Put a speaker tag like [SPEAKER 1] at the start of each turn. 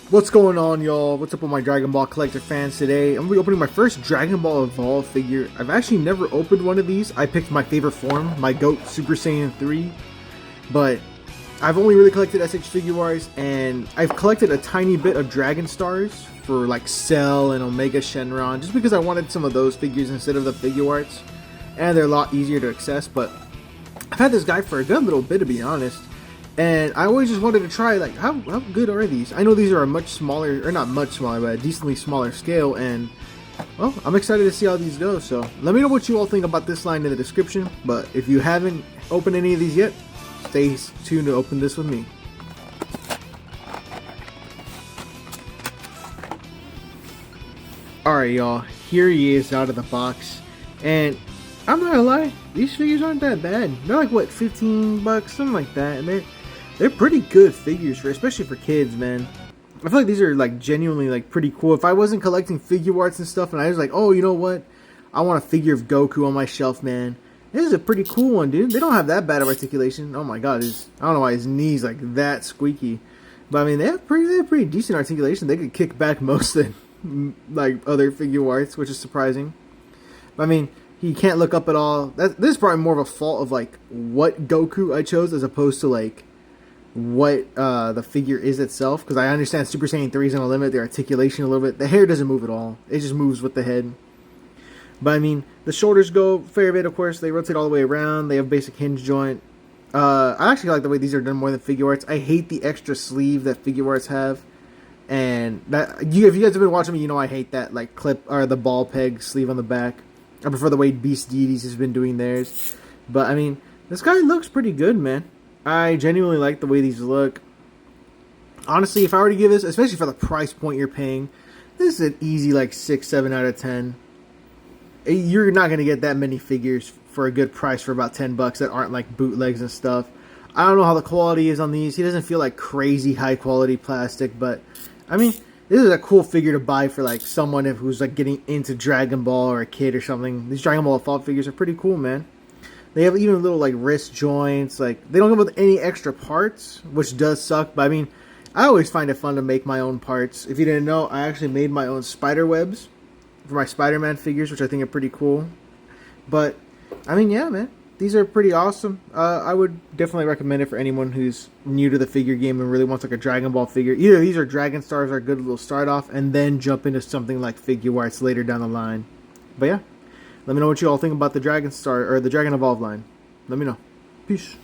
[SPEAKER 1] What's going on, y'all? What's up with my Dragon Ball collector fans today? I'm gonna be opening my first Dragon Ball Evolved figure. I've actually never opened one of these. I picked my favorite form, my GOAT Super Saiyan 3, but I've only really collected SH Figuarts, and I've collected a tiny bit of Dragon Stars for like Cell and Omega Shenron, just because I wanted some of those figures instead of the Figuarts, and they're a lot easier to access. But I've had this guy for a good little bit, to be honest. And I always just wanted to try, like, how good are these? I know these are a much smaller, or not much smaller, but a decently smaller scale, and, well, I'm excited to see how these go. So, let me know what you all think about this line in the description, but if you haven't opened any of these yet, stay tuned to open this with me. Alright, y'all, here he is out of the box, and I'm not gonna lie, these figures aren't that bad. They're like, what, 15 bucks, something like that, and they're pretty good figures, especially for kids, man. I feel like these are like genuinely like pretty cool. If I wasn't collecting Figuarts and stuff, and I was like, oh, you know what? I want a figure of Goku on my shelf, man. This is a pretty cool one, dude. They don't have that bad of articulation. Oh my god, I don't know why his knees like that squeaky. But I mean, they have pretty decent articulation. They could kick back most than like other Figuarts, which is surprising. But I mean, he can't look up at all. This is probably more of a fault of like what Goku I chose as opposed to like what the figure is itself, because I understand Super Saiyan 3 is going to limit their articulation a little bit. The hair doesn't move at all. It just moves with the head. But I mean, the shoulders go a fair bit, of course. They rotate all the way around. They have basic hinge joint. I actually like the way these are done more than Figuarts. I hate the extra sleeve that Figuarts have. And that if you guys have been watching me, you know I hate that like clip or the ball peg sleeve on the back. I prefer the way Beast Deities has been doing theirs. But I mean, this guy looks pretty good, man. I genuinely like the way these look. Honestly, if I were to give this, especially for the price point you're paying, this is an easy like 6, 7 out of 10. You're not going to get that many figures for a good price for about 10 bucks that aren't like bootlegs and stuff. I don't know how the quality is on these. He doesn't feel like crazy high quality plastic, but I mean, this is a cool figure to buy for like someone who's like getting into Dragon Ball or a kid or something. These Dragon Ball Evolved figures are pretty cool, man. They have even little like wrist joints. Like they don't come with any extra parts, which does suck. But I mean, I always find it fun to make my own parts. If you didn't know, I actually made my own spider webs for my Spider-Man figures, which I think are pretty cool. But I mean, yeah, man, these are pretty awesome. I would definitely recommend it for anyone who's new to the figure game and really wants like a Dragon Ball figure. Either these or Dragon Stars are a good little start off, and then jump into something like Figuarts later down the line. But yeah. Let me know what you all think about the Dragon Star or the Dragon Evolved line. Let me know. Peace.